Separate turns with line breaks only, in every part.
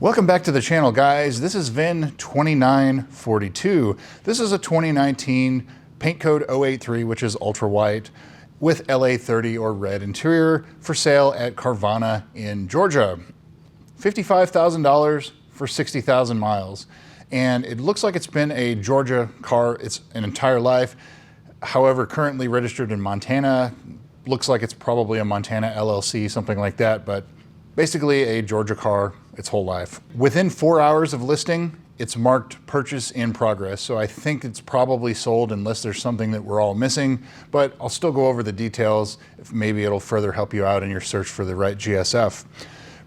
Welcome back to the channel, guys. This is VIN 2942. This is a 2019 paint code 083, which is ultra white with LA30 or red interior, for sale at Carvana in Georgia. $55,000 for 60,000 miles. And it looks like it's been a Georgia car its an entire life. However, currently registered in Montana. Looks like it's probably a Montana LLC, something like that, but basically a Georgia car its whole life. Within 4 hours of listing, it's marked purchase in progress. So I think it's probably sold unless there's something that we're all missing, but I'll still go over the details. If maybe it'll further help you out in your search for the right GSF.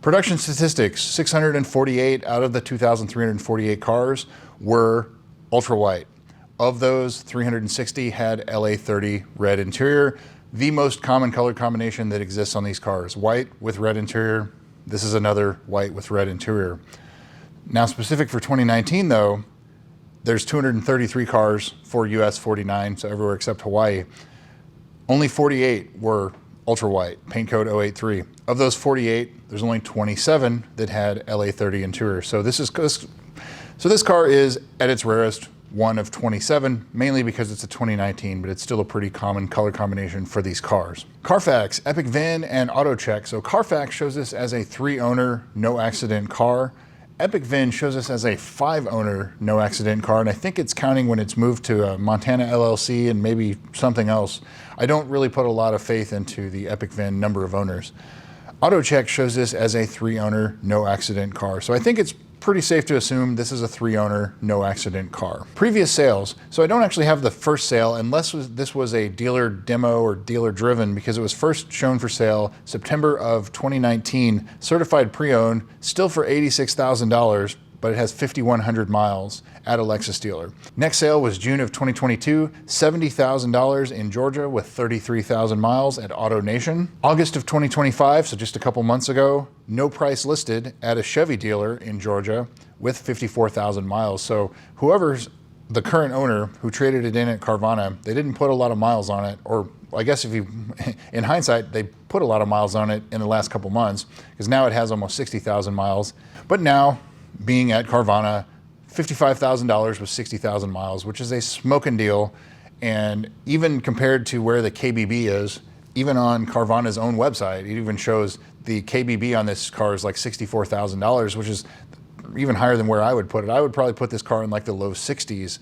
Production statistics: 648 out of the 2,348 cars were ultra white. Of those, 360 had LA30 red interior. The most common color combination that exists on these cars: white with red interior. This is another white with red interior. Now, specific for 2019 though, there's 233 cars for US 49, so everywhere except Hawaii. Only 48 were ultra white, paint code 083. Of those 48, there's only 27 that had LA30 interior. So this car is at its rarest one of 27, mainly because it's a 2019, but it's still a pretty common color combination for these cars. Carfax, Epic VIN, and Auto Check. So Carfax shows this as a 3-owner, no accident car. Epic VIN shows this as a 5-owner, no accident car, and I think it's counting when it's moved to a Montana LLC and maybe something else. I don't really put a lot of faith into the Epic VIN number of owners. Auto Check shows this as a 3-owner, no accident car. So I think it's pretty safe to assume this is a 3-owner, no accident car. Previous sales. So I don't actually have the first sale unless this was a dealer demo or dealer driven, because it was first shown for sale September of 2019, certified pre-owned, still for $86,000, but it has 5,100 miles at a Lexus dealer. Next sale was June of 2022, $70,000 in Georgia with 33,000 miles at Auto Nation. August of 2025, so just a couple months ago, no price listed at a Chevy dealer in Georgia with 54,000 miles. So whoever's the current owner who traded it in at Carvana, they didn't put a lot of miles on it, or I guess if you, in hindsight, they put a lot of miles on it in the last couple months, because now it has almost 60,000 miles. But now, being at Carvana, $55,000 with 60,000 miles, which is a smoking deal. And even compared to where the KBB is, even on Carvana's own website, it even shows the KBB on this car is like $64,000, which is even higher than where I would put it. I would probably put this car in like the low 60s.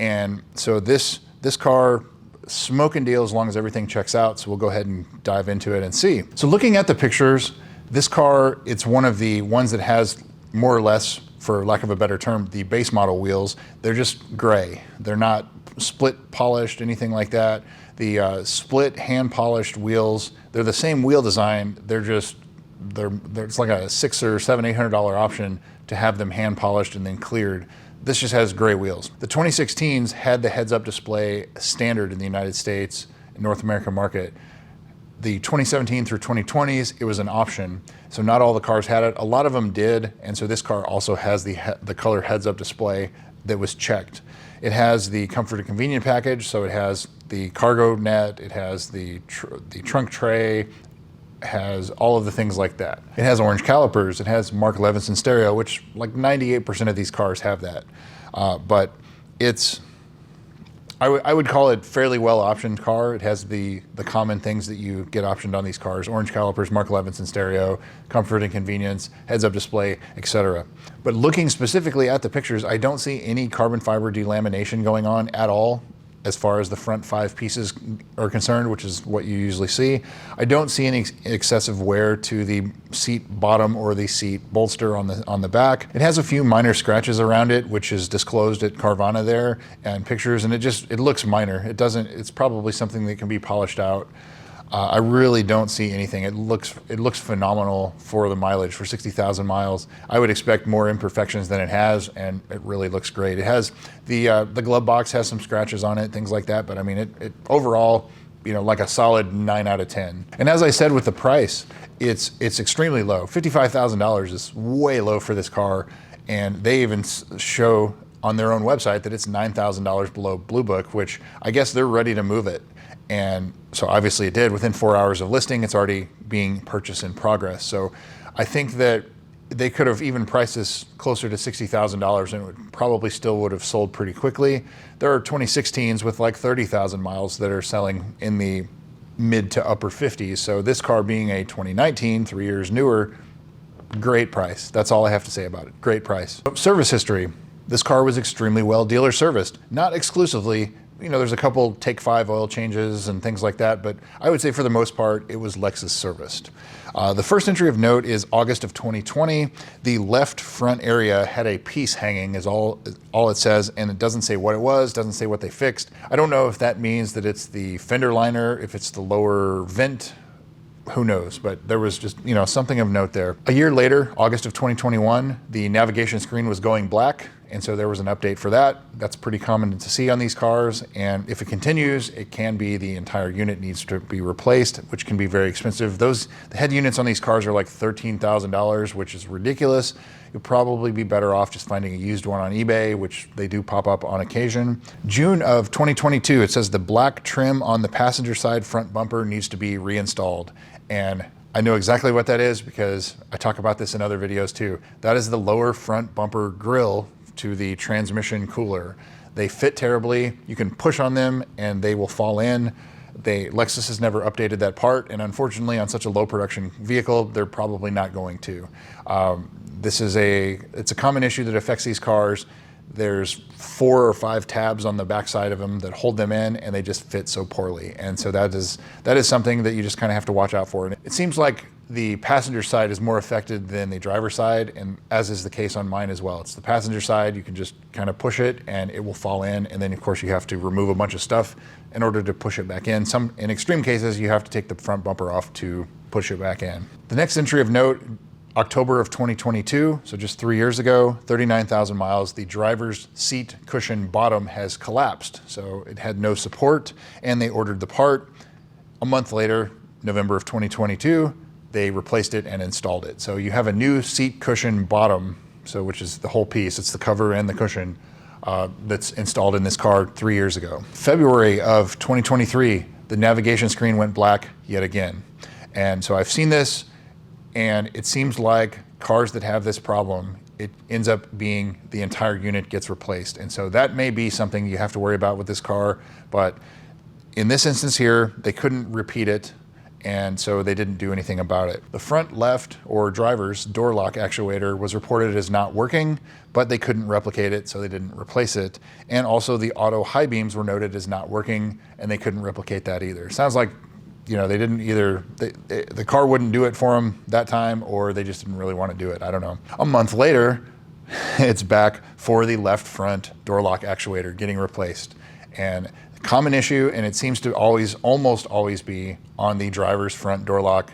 And so this car, smoking deal as long as everything checks out. So we'll go ahead and dive into it and see. So looking at the pictures, this car, it's one of the ones that has more or less, for lack of a better term, the base model wheels. They're just gray. They're not split polished, anything like that. The split hand polished wheels, they're the same wheel design. It's like a $600 or $800 option to have them hand polished and then cleared. This just has gray wheels. The 2016s had the heads-up display standard in the United States and North American market. The 2017 through 2020s, it was an option. So not all the cars had it. A lot of them did. And so this car also has the color heads-up display that was checked. It has the comfort and convenient package. So it has the cargo net, it has the trunk tray, has all of the things like that. It has orange calipers, it has Mark Levinson stereo, which like 98% of these cars have that. But I would call it fairly well optioned car. It has the common things that you get optioned on these cars: orange calipers, Mark Levinson stereo, comfort and convenience, heads-up display, etc. But looking specifically at the pictures, I don't see any carbon fiber delamination going on at all as far as the front 5 pieces are concerned, which is what you usually see. I don't see any excessive wear to the seat bottom or the seat bolster on the back. It has a few minor scratches around it, which is disclosed at Carvana there and pictures, and it looks minor. It's probably something that can be polished out. I really don't see anything. It looks phenomenal for the mileage, for 60,000 miles. I would expect more imperfections than it has, and it really looks great. It has the glove box has some scratches on it, things like that, but I mean, it overall, you know, like a solid 9 out of 10. And as I said with the price, it's extremely low. $55,000 is way low for this car, and they even show on their own website that it's $9,000 below Blue Book, which I guess they're ready to move it. And so obviously it did. Within 4 hours of listing, it's already being purchased in progress. So I think that they could have even priced this closer to $60,000 and it probably still would have sold pretty quickly. There are 2016s with like 30,000 miles that are selling in the mid to upper 50s. So this car being a 2019, 3 years newer, great price. That's all I have to say about it. Great price. Service history. This car was extremely well dealer serviced, not exclusively. You know, there's a couple Take 5 oil changes and things like that, but I would say for the most part, it was Lexus serviced. The first entry of note is August of 2020. The left front area had a piece hanging is all it says, and it doesn't say what it was, doesn't say what they fixed. I don't know if that means that it's the fender liner, if it's the lower vent, who knows, but there was just, you know, something of note there. A year later, August of 2021, the navigation screen was going black, and so there was an update for that. That's pretty common to see on these cars, and if it continues, it can be the entire unit needs to be replaced, which can be very expensive. The head units on these cars are like $13,000, which is ridiculous. You'll probably be better off just finding a used one on eBay, which they do pop up on occasion. June of 2022, it says the black trim on the passenger side front bumper needs to be reinstalled. And I know exactly what that is because I talk about this in other videos too. That is the lower front bumper grille to the transmission cooler. They fit terribly. You can push on them and they will fall in. Lexus has never updated that part, and unfortunately on such a low production vehicle, they're probably not going to. It's a common issue that affects these cars. There's 4 or 5 tabs on the backside of them that hold them in, and they just fit so poorly. And so that is something that you just kind of have to watch out for. And it seems like the passenger side is more affected than the driver's side, and as is the case on mine as well. It's the passenger side, you can just kind of push it and it will fall in, and then of course you have to remove a bunch of stuff in order to push it back in. In extreme cases, you have to take the front bumper off to push it back in. The next entry of note, October of 2022, so just 3 years ago, 39,000 miles, the driver's seat cushion bottom has collapsed. So it had no support, and they ordered the part. A month later, November of 2022, they replaced it and installed it. So you have a new seat cushion bottom, which is the whole piece, it's the cover and the cushion, that's installed in this car 3 years ago. February of 2023, the navigation screen went black yet again. And so I've seen this, and it seems like cars that have this problem, it ends up being the entire unit gets replaced. And so that may be something you have to worry about with this car, but in this instance here, they couldn't repeat it, and so they didn't do anything about it. The front left or driver's door lock actuator was reported as not working, but they couldn't replicate it, so they didn't replace it. And also the auto high beams were noted as not working, and they couldn't replicate that either. Sounds like, you know, they didn't either, the car wouldn't do it for them that time, or they just didn't really want to do it. I don't know. A month later, it's back for the left front door lock actuator getting replaced. And common issue, and it seems to almost always be on the driver's front door lock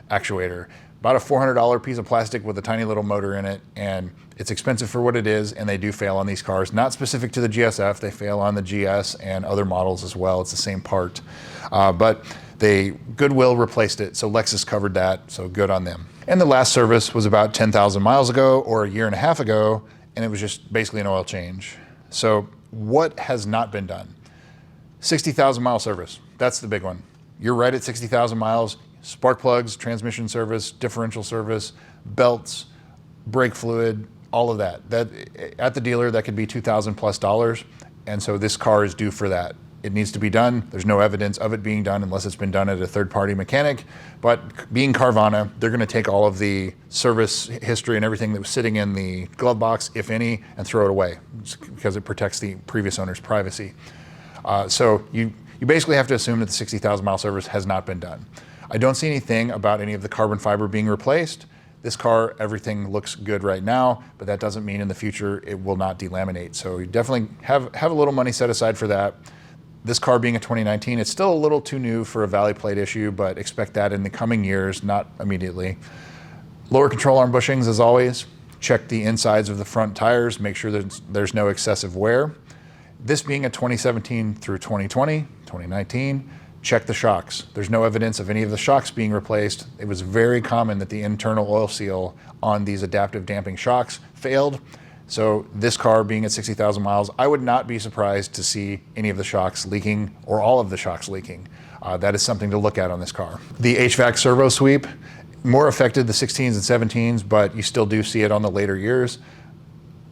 actuator. About a $400 piece of plastic with a tiny little motor in it, and it's expensive for what it is, and they do fail on these cars. Not specific to the GSF, they fail on the GS and other models as well. It's the same part. But they Goodwill replaced it, so Lexus covered that, so good on them. And the last service was about 10,000 miles ago or a year and a half ago, and it was just basically an oil change. So what has not been done? 60,000 mile service, that's the big one. You're right at 60,000 miles, spark plugs, transmission service, differential service, belts, brake fluid, all of that. At the dealer, that could be $2,000 plus, and so this car is due for that. It needs to be done. There's no evidence of it being done unless it's been done at a third-party mechanic, but being Carvana, they're gonna take all of the service history and everything that was sitting in the glove box, if any, and throw it away because it protects the previous owner's privacy. So you basically have to assume that the 60,000 mile service has not been done. I don't see anything about any of the carbon fiber being replaced. This car, everything looks good right now, but that doesn't mean in the future it will not delaminate. So you definitely have a little money set aside for that. This car being a 2019, it's still a little too new for a valley plate issue, but expect that in the coming years, not immediately. Lower control arm bushings as always. Check the insides of the front tires, make sure that there's no excessive wear. This being a 2017 through 2020, 2019, check the shocks. There's no evidence of any of the shocks being replaced. It was very common that the internal oil seal on these adaptive damping shocks failed. So this car being at 60,000 miles, I would not be surprised to see any of the shocks leaking or all of the shocks leaking. That is something to look at on this car. The HVAC servo sweep, more affected the 16s and 17s, but you still do see it on the later years.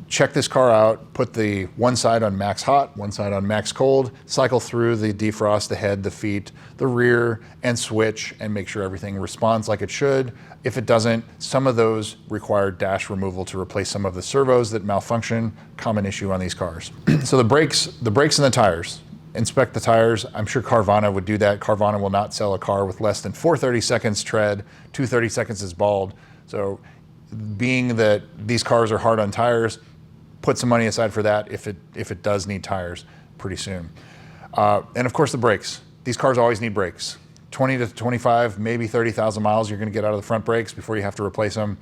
Check this car out, put the one side on max hot, one side on max cold, cycle through the defrost, the head, the feet, the rear, and switch, and make sure everything responds like it should. If it doesn't, some of those require dash removal to replace some of the servos that malfunction, common issue on these cars. So the brakes and the tires. Inspect the tires. I'm sure Carvana would do that. Carvana will not sell a car with less than 4/30 seconds tread, 2/30 seconds is bald. So being that these cars are hard on tires, put some money aside for that if it does need tires pretty soon. And of course the brakes. These cars always need brakes. 20 to 25, maybe 30,000 miles you're gonna get out of the front brakes before you have to replace them.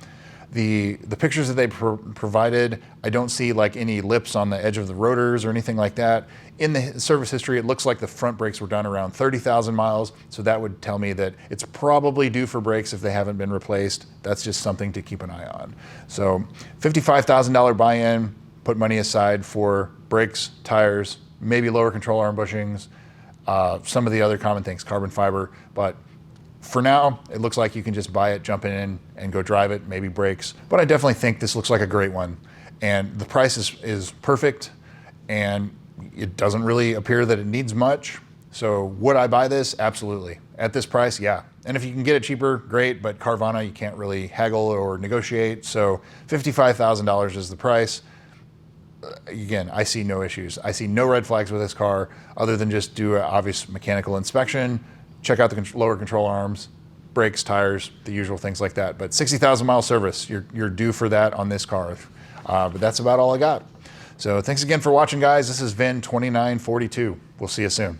The pictures that they provided, I don't see like any lips on the edge of the rotors or anything like that. In the service history, it looks like the front brakes were done around 30,000 miles. So that would tell me that it's probably due for brakes if they haven't been replaced. That's just something to keep an eye on. So $55,000 buy-in, put money aside for brakes, tires, maybe lower control arm bushings, some of the other common things, carbon fiber, but for now, it looks like you can just buy it, jump in and go drive it, maybe brakes. But I definitely think this looks like a great one. And the price is perfect, and it doesn't really appear that it needs much. So would I buy this? Absolutely. At this price, yeah. And if you can get it cheaper, great, but Carvana, you can't really haggle or negotiate. So $55,000 is the price. Again, I see no issues. I see no red flags with this car other than just do an obvious mechanical inspection, check out the lower control arms, brakes, tires, the usual things like that. But 60,000 mile service, you're due for that on this car. But that's about all I got. So thanks again for watching, guys. This is Vin 2942. We'll see you soon.